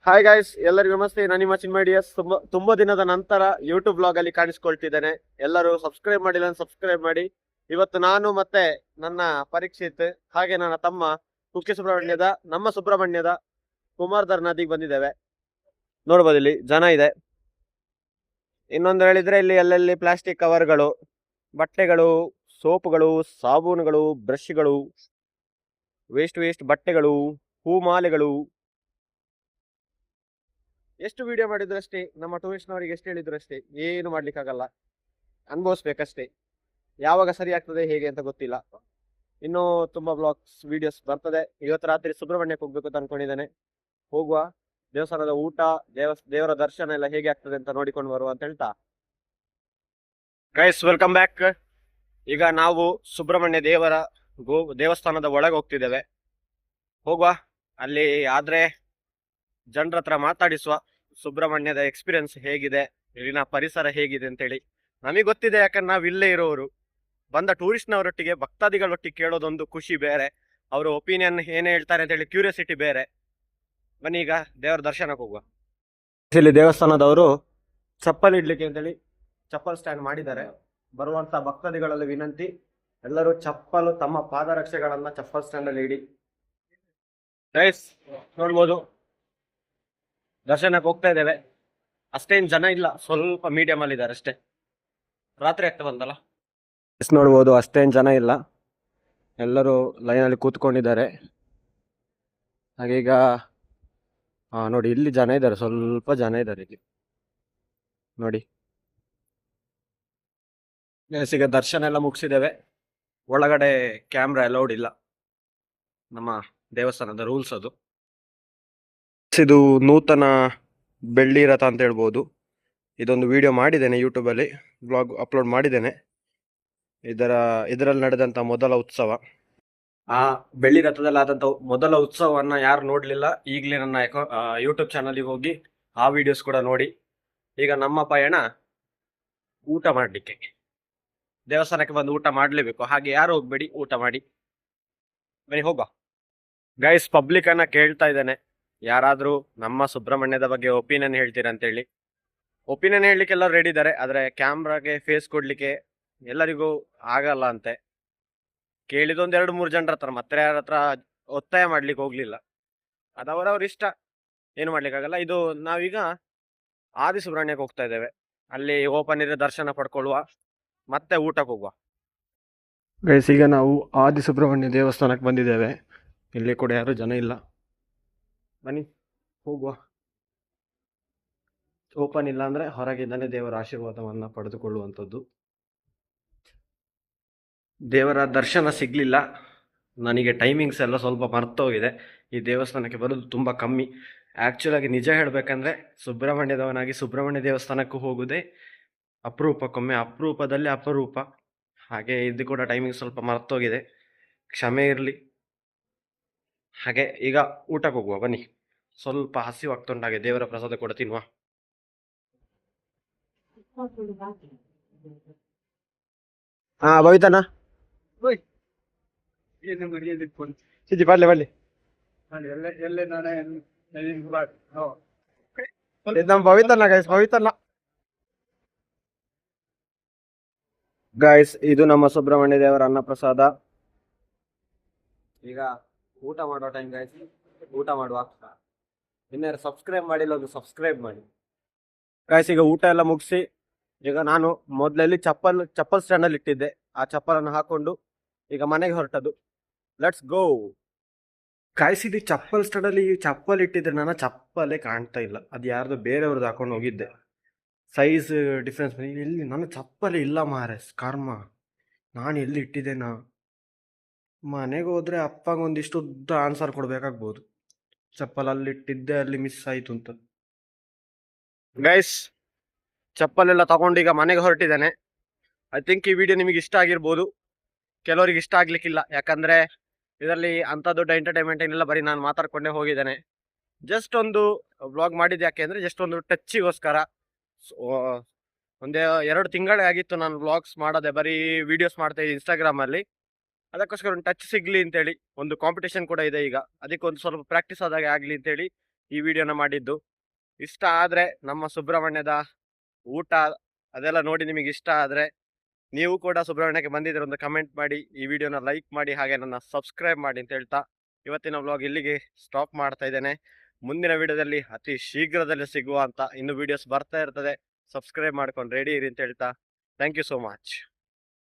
Hi guys, ಎಲ್ಲರಿಗೂ ನಮಸ್ತೆ. ನಾನು ನಿಮ್ಮ ಚಿನ್ಮಡಿಯಸ್. ತುಂಬಾ ದಿನದ ನಂತರ ಯೂಟ್ಯೂಬ್ ಬ್ಲಾಗ್ ಅಲ್ಲಿ ಕಾಣಿಸ್ಕೊಳ್ತಿದ್ದೇನೆ. ಎಲ್ಲರೂ ಸಬ್ಸ್ಕ್ರೈಬ್ ಮಾಡಿಲ್ಲ, ಸಬ್ಸ್ಕ್ರೈಬ್ ಮಾಡಿ. ಇವತ್ತು ನಾನು ಮತ್ತೆ ನನ್ನ ಪರೀಕ್ಷಿತ್ ಹಾಗೆ ನನ್ನ ತಮ್ಮ ಕುಕ್ಕೆ ನಮ್ಮ ಸುಬ್ರಹ್ಮಣ್ಯದ ಕುಮಾರ್ಧರ್ ನದಿಗೆ ಬಂದಿದ್ದೇವೆ. ನೋಡ್ಬೋದು, ಇಲ್ಲಿ ಜನ ಇದೆ. ಇನ್ನೊಂದು ಹೇಳಿದ್ರೆ ಇಲ್ಲಿ ಎಲ್ಲೆಲ್ಲಿ ಪ್ಲಾಸ್ಟಿಕ್ ಕವರ್ಗಳು, ಬಟ್ಟೆಗಳು, ಸೋಪುಗಳು, ಸಾಬೂನುಗಳು, ಬ್ರಷ್ಗಳು, ವೇಸ್ಟ್ ಬಟ್ಟೆಗಳು, ಹೂಮಾಲೆಗಳು. ಎಷ್ಟು ವಿಡಿಯೋ ಮಾಡಿದ್ರು ಅಷ್ಟೇ, ನಮ್ಮ ಟೂರಿಸ್ಟ್ನವರಿಗೆ ಎಷ್ಟು ಹೇಳಿದ್ರು ಅಷ್ಟೇ, ಏನು ಮಾಡ್ಲಿಕ್ಕಾಗಲ್ಲ, ಅನುಭವಿಸ್ಬೇಕಷ್ಟೇ. ಯಾವಾಗ ಸರಿ ಆಗ್ತದೆ ಹೇಗೆ ಅಂತ ಗೊತ್ತಿಲ್ಲ. ಇನ್ನೂ ತುಂಬಾ ಬ್ಲಾಗ್ಸ್ ವಿಡಿಯೋಸ್ ಬರ್ತದೆ. ಇವತ್ತು ರಾತ್ರಿ ಸುಬ್ರಹ್ಮಣ್ಯಕ್ಕೆ ಹೋಗ್ಬೇಕು ಅಂತ ಅನ್ಕೊಂಡಿದ್ದೇನೆ. ಹೋಗುವ, ದೇವಸ್ಥಾನದ ಊಟ, ದೇವರ ದರ್ಶನ ಎಲ್ಲ ಹೇಗೆ ಆಗ್ತದೆ ಅಂತ ನೋಡಿಕೊಂಡು ಬರುವ ಅಂತ ಹೇಳ್ತಾ, ಗೈಸ್ ವೆಲ್ಕಮ್ ಬ್ಯಾಕ್. ಈಗ ನಾವು ಸುಬ್ರಹ್ಮಣ್ಯ ದೇವಸ್ಥಾನದ ಒಳಗೆ ಹೋಗ್ತಿದ್ದೇವೆ. ಹೋಗುವ, ಅಲ್ಲಿ ಆದ್ರೆ ಜನರ ಹತ್ರ ಮಾತಾಡಿಸುವ ಸುಬ್ರಹ್ಮಣ್ಯದ ಎಕ್ಸ್ಪೀರಿಯನ್ಸ್ ಹೇಗಿದೆ, ಇಲ್ಲಿನ ಪರಿಸರ ಹೇಗಿದೆ ಅಂತೇಳಿ. ನಮಗೆ ಗೊತ್ತಿದೆ, ಯಾಕಂದ್ರೆ ನಾವು ಇಲ್ಲೇ ಇರೋರು. ಬಂದ ಟೂರಿಸ್ಟ್ನವರೊಟ್ಟಿಗೆ ಭಕ್ತಾದಿಗಳೊಟ್ಟಿಗೆ ಕೇಳೋದೊಂದು ಖುಷಿ ಬೇರೆ, ಅವರು ಒಪಿನಿಯನ್ ಏನೇ ಹೇಳ್ತಾರೆ ಅಂತೇಳಿ ಕ್ಯೂರಿಯಾಸಿಟಿ ಬೇರೆ. ಬನ್ನಿ ಈಗ ದೇವರ ದರ್ಶನಕ್ಕೆ ಹೋಗುವ. ಇಲ್ಲಿ ದೇವಸ್ಥಾನದವರು ಚಪ್ಪಲ್ ಇಡ್ಲಿಕ್ಕೆ ಅಂತೇಳಿ ಚಪ್ಪಲ್ ಸ್ಟ್ಯಾಂಡ್ ಮಾಡಿದ್ದಾರೆ. ಬರುವಂತ ಭಕ್ತಾದಿಗಳಲ್ಲಿ ವಿನಂತಿ, ಎಲ್ಲರೂ ಚಪ್ಪಲು ತಮ್ಮ ಪಾದರಕ್ಷೆಗಳನ್ನ ಚಪ್ಪಲ್ ಸ್ಟ್ಯಾಂಡ್ ಅಲ್ಲಿ ಇಡಿ. ಗೈಸ್ ನೋಡ್ಬೋದು, ದರ್ಶನಕ್ಕೆ ಹೋಗ್ತಾ ಇದ್ದೇವೆ. ಅಷ್ಟೇನು ಜನ ಇಲ್ಲ, ಸ್ವಲ್ಪ ಮೀಡಿಯಂ ಅಲ್ಲಿ ಇದ್ದಾರೆ ಅಷ್ಟೇ. ರಾತ್ರಿ ಆಗ್ತಾ ಬಂದಲ್ಲ, ನೋಡ್ಬೋದು, ಅಷ್ಟೇನು ಜನ ಇಲ್ಲ, ಎಲ್ಲರೂ ಲೈನಲ್ಲಿ ಕೂತ್ಕೊಂಡಿದ್ದಾರೆ. ಹಾಗೆ ಈಗ ನೋಡಿ, ಇಲ್ಲಿ ಜನ ಇದ್ದಾರೆ, ಸ್ವಲ್ಪ ಜನ ಇದ್ದಾರೆ ಇಲ್ಲಿ ನೋಡಿ. ಈಗ ದರ್ಶನ ಎಲ್ಲ ಮುಗಿಸಿದ್ದೇವೆ. ಒಳಗಡೆ ಕ್ಯಾಮ್ರಾ ಅಲೌಡ್ ಇಲ್ಲ, ನಮ್ಮ ದೇವಸ್ಥಾನದ ರೂಲ್ಸ್ ಅದು. ಇದು ನೂತನ ಬೆಳ್ಳಿ ರಥ ಅಂತ ಹೇಳ್ಬೋದು. ಇದೊಂದು ವಿಡಿಯೋ ಮಾಡಿದ್ದೇನೆ, ಯೂಟ್ಯೂಬಲ್ಲಿ ಬ್ಲಾಗ್ ಅಪ್ಲೋಡ್ ಮಾಡಿದ್ದೇನೆ. ಇದರಲ್ಲಿ ನಡೆದಂತ ಮೊದಲ ಉತ್ಸವ, ಆ ಬೆಳ್ಳಿ ರಥದಲ್ಲಿ ಆದಂತ ಮೊದಲ ಉತ್ಸವವನ್ನ ಯಾರು ನೋಡ್ಲಿಲ್ಲ, ಈಗಲೇ ನನ್ನ ಯೂಟ್ಯೂಬ್ ಚಾನಲ್ಗೆ ಹೋಗಿ ಆ ವಿಡಿಯೋಸ್ ಕೂಡ ನೋಡಿ. ಈಗ ನಮ್ಮ ಪಯಣ ಊಟ ಮಾಡ್ಲಿಕ್ಕೆ. ದೇವಸ್ಥಾನಕ್ಕೆ ಬಂದು ಊಟ ಮಾಡ್ಲೇಬೇಕು, ಹಾಗೆ ಯಾರು ಹೋಗ್ಬೇಡಿ, ಊಟ ಮಾಡಿ ಬನ್ನಿ ಹೋಗುವ. ಗೈಸ್, ಪಬ್ಲಿಕ್ ಅನ್ನ ಕೇಳ್ತಾ ಇದ್ದೇನೆ, ಯಾರಾದ್ರೂ ನಮ್ಮ ಸುಬ್ರಹ್ಮಣ್ಯದ ಬಗ್ಗೆ ಒಪಿನಿಯನ್ ಹೇಳ್ತೀರಾ ಅಂತೇಳಿ. ಒಪಿನಿಯನ್ ಹೇಳಲಿಕ್ಕೆ ಎಲ್ಲರೂ ರೆಡಿ ಇದ್ದಾರೆ, ಆದ್ರೆ ಕ್ಯಾಮ್ರಾಗೆ ಫೇಸ್ ಕೊಡ್ಲಿಕ್ಕೆ ಎಲ್ಲರಿಗೂ ಆಗಲ್ಲ ಅಂತೆ. ಕೇಳಿದೊಂದು 2-3 ಜನರ ಹತ್ರ, ಮತ್ತೆ ಯಾರ ಹತ್ರ ಒತ್ತಾಯ ಮಾಡ್ಲಿಕ್ಕೆ ಹೋಗ್ಲಿಲ್ಲ. ಅದವರವ್ರ ಇಷ್ಟ, ಏನು ಮಾಡ್ಲಿಕ್ಕಾಗಲ್ಲ. ಇದು ನಾವೀಗ ಆದಿ ಸುಬ್ರಹ್ಮಣ್ಯಕ್ಕೆ ಹೋಗ್ತಾ ಇದ್ದೇವೆ. ಅಲ್ಲಿ ಓಪನ್ ಇರೋ ದರ್ಶನ ಪಡ್ಕೊಳ್ಳುವ, ಮತ್ತೆ ಊಟಕ್ಕೆ ಹೋಗುವ. ಗೈಸ್, ಈಗ ನಾವು ಆದಿ ಸುಬ್ರಹ್ಮಣ್ಯ ದೇವಸ್ಥಾನಕ್ಕೆ ಬಂದಿದ್ದೇವೆ. ಇಲ್ಲಿ ಕೂಡ ಯಾರು ಜನ ಇಲ್ಲ, ಬನ್ನಿ ಹೋಗುವ. ಓಪನ್ ಇಲ್ಲ ಅಂದ್ರೆ ಹೊರಗಿದ್ದಾನೆ ದೇವರ ಆಶೀರ್ವಾದವನ್ನ ಪಡೆದುಕೊಳ್ಳುವಂಥದ್ದು. ದೇವರ ದರ್ಶನ ಸಿಗ್ಲಿಲ್ಲ, ನನಗೆ ಟೈಮಿಂಗ್ಸ್ ಎಲ್ಲ ಸ್ವಲ್ಪ ಮರ್ತೋಗಿದೆ. ಈ ದೇವಸ್ಥಾನಕ್ಕೆ ಬರೋದು ತುಂಬಾ ಕಮ್ಮಿ. ಆಕ್ಚುಲ್ ಆಗಿ ನಿಜ ಹೇಳ್ಬೇಕಂದ್ರೆ, ಸುಬ್ರಹ್ಮಣ್ಯದವನಾಗಿ ಸುಬ್ರಹ್ಮಣ್ಯ ದೇವಸ್ಥಾನಕ್ಕೂ ಹೋಗುದೇ ಅಪರೂಪಕ್ಕೊಮ್ಮೆ, ಅಪರೂಪದಲ್ಲಿ ಅಪರೂಪ. ಹಾಗೆ ಇದು ಕೂಡ ಟೈಮಿಂಗ್ ಸ್ವಲ್ಪ ಮರ್ತೋಗಿದೆ, ಕ್ಷಮೆ ಇರಲಿ. ಹಾಗೆ ಈಗ ಊಟಕ್ಕೆ ಹೋಗುವ ಬನ್ನಿ. ಸ್ವಲ್ಪ ಹಸಿವಾಗ್ತುಂಟಾಗೆ, ದೇವರ ಪ್ರಸಾದ ಕೂಡ ತಿನ್ನುವ. ಹಾ ಭವಿತನ ಸಿಜಿ ಬರ್ಲಿ ಬರ್ಲಿ. ನಮ್ಮ ಭವಿತನ ಗೈಸ್, ಭವಿತನ ಗೈಸ್, ಇದು ನಮ್ಮ ಸುಬ್ರಹ್ಮಣ್ಯ ದೇವರ ಅನ್ನ ಪ್ರಸಾದ. ಈಗ ಊಟ ಮಾಡುವ ಟೈಮ್ ಗೈಸ್, ಊಟ ಮಾಡುವ. ಇನ್ಯಾರು ಸಬ್ಸ್ಕ್ರೈಬ್ ಮಾಡಿಲ್ಲ, ಒಂದು ಸಬ್ಸ್ಕ್ರೈಬ್ ಮಾಡಿ ಗೈಸ್. ಈಗ ಊಟ ಎಲ್ಲ ಮುಗಿಸಿ, ಈಗ ನಾನು ಮೊದಲಲ್ಲಿ ಚಪ್ಪಲ್ ಸ್ಟ್ಯಾಂಡ್ ಅಲ್ಲಿ ಇಟ್ಟಿದ್ದೆ, ಆ ಚಪ್ಪಲನ್ನು ಹಾಕೊಂಡು ಈಗ ಮನೆಗೆ ಹೊರಟದ್ದು. Let's go. ಕಾಯಿಸಿದ್ದು ಚಪ್ಪಲ್ ಸ್ಟ್ಯಾಂಡ್ ಅಲ್ಲಿ ಚಪ್ಪಲ್ ಇಟ್ಟಿದ್ರೆ ನನ್ನ ಚಪ್ಪಲೇ ಕಾಣ್ತಾ ಇಲ್ಲ, ಅದು ಯಾರ್ದು ಬೇರೆಯವ್ರದ್ದು ಹಾಕೊಂಡು ಹೋಗಿದ್ದೆ. ಸೈಜ್ ಡಿಫ್ರೆನ್ಸ್, ಎಲ್ಲಿ ನನ್ನ ಚಪ್ಪಲೇ ಇಲ್ಲ ಮಾರೆ, ಕರ್ಮ. ನಾನು ಎಲ್ಲಿ ಇಟ್ಟಿದ್ದೇನಾ? ಮನೆಗೆ ಹೋದ್ರೆ ಅಪ್ಪಗೊಂದಿಷ್ಟು ಉದ್ದ ಆನ್ಸರ್ ಕೊಡ್ಬೇಕಾಗ್ಬೋದು, ಚಪ್ಪಲ್ ಅಲ್ಲಿ ಇಟ್ಟಿದ್ದೆ, ಅಲ್ಲಿ ಮಿಸ್ ಆಯ್ತು ಅಂತ. ಗೈಸ್, ಚಪ್ಪಲೆಲ್ಲ ತಗೊಂಡು ಈಗ ಮನೆಗೆ ಹೊರಟಿದ್ದೇನೆ. ಐ ಥಿಂಕ್ ಈ ವಿಡಿಯೋ ನಿಮಗೆ ಇಷ್ಟ ಆಗಿರ್ಬೋದು, ಕೆಲವರಿಗೆ ಇಷ್ಟ ಆಗ್ಲಿಕ್ಕಿಲ್ಲ. ಯಾಕಂದ್ರೆ ಇದರಲ್ಲಿ ಅಂತ ದೊಡ್ಡ ಎಂಟರ್ಟೈನ್ಮೆಂಟ್ ಏನಿಲ್ಲ, ಬರೀ ನಾನು ಮಾತಾಡ್ಕೊಂಡೇ ಹೋಗಿದ್ದೇನೆ. ಜಸ್ಟ್ ಒಂದು ವ್ಲಾಗ್ ಮಾಡಿದ್ದು, ಯಾಕೆ ಅಂದ್ರೆ ಜಸ್ಟ್ ಒಂದು ಟಚ್ಗೋಸ್ಕರ. ಒಂದೇ 2 ತಿಂಗಳೇ ಆಗಿತ್ತು ನಾನು ವ್ಲಾಗ್ಸ್ ಮಾಡದೆ, ಬರೀ ವಿಡಿಯೋಸ್ ಮಾಡ್ತಾ ಇದ್ದೆ ಇನ್ಸ್ಟಾಗ್ರಾಮ್ ಅಲ್ಲಿ. ಅದಕ್ಕೋಸ್ಕರ ಒಂದು ಟಚ್ ಸಿಗ್ಲಿ ಅಂತೇಳಿ, ಒಂದು ಕಾಂಪಿಟೇಷನ್ ಕೂಡ ಇದೆ ಈಗ, ಅದಕ್ಕೆ ಒಂದು ಸ್ವಲ್ಪ ಪ್ರಾಕ್ಟೀಸ್ ಆದಾಗೆ ಆಗ್ಲಿ ಅಂತೇಳಿ ಈ ವಿಡಿಯೋನ ಮಾಡಿದ್ದು. ಇಷ್ಟ ಆದರೆ ನಮ್ಮ ಸುಬ್ರಹ್ಮಣ್ಯದ ಊಟ ಅದೆಲ್ಲ ನೋಡಿ ನಿಮಗೆ ಇಷ್ಟ ಆದರೆ ನೀವು ಕೂಡ ಸುಬ್ರಹ್ಮಣ್ಯಕ್ಕೆ ಬಂದಿದ್ರೆ ಒಂದು ಕಮೆಂಟ್ ಮಾಡಿ, ಈ ವಿಡಿಯೋನ ಲೈಕ್ ಮಾಡಿ, ಹಾಗೆ ನನ್ನ ಸಬ್ಸ್ಕ್ರೈಬ್ ಮಾಡಿ ಅಂತ ಹೇಳ್ತಾ ಇವತ್ತಿನ ವ್ಲಾಗ್ ಇಲ್ಲಿಗೆ ಸ್ಟಾಪ್ ಮಾಡ್ತಾ ಇದ್ದೇನೆ. ಮುಂದಿನ ವಿಡಿಯೋದಲ್ಲಿ ಅತಿ ಶೀಘ್ರದಲ್ಲಿ ಸಿಗುವ ಅಂತ ಇನ್ನು ವಿಡಿಯೋಸ್ ಬರ್ತಾ ಇರ್ತದೆ. ಸಬ್ಸ್ಕ್ರೈಬ್ ಮಾಡ್ಕೊಂಡು ರೆಡಿ ಇರಿ ಅಂತ ಹೇಳ್ತಾ ಥ್ಯಾಂಕ್ ಯು ಸೋ ಮಚ್.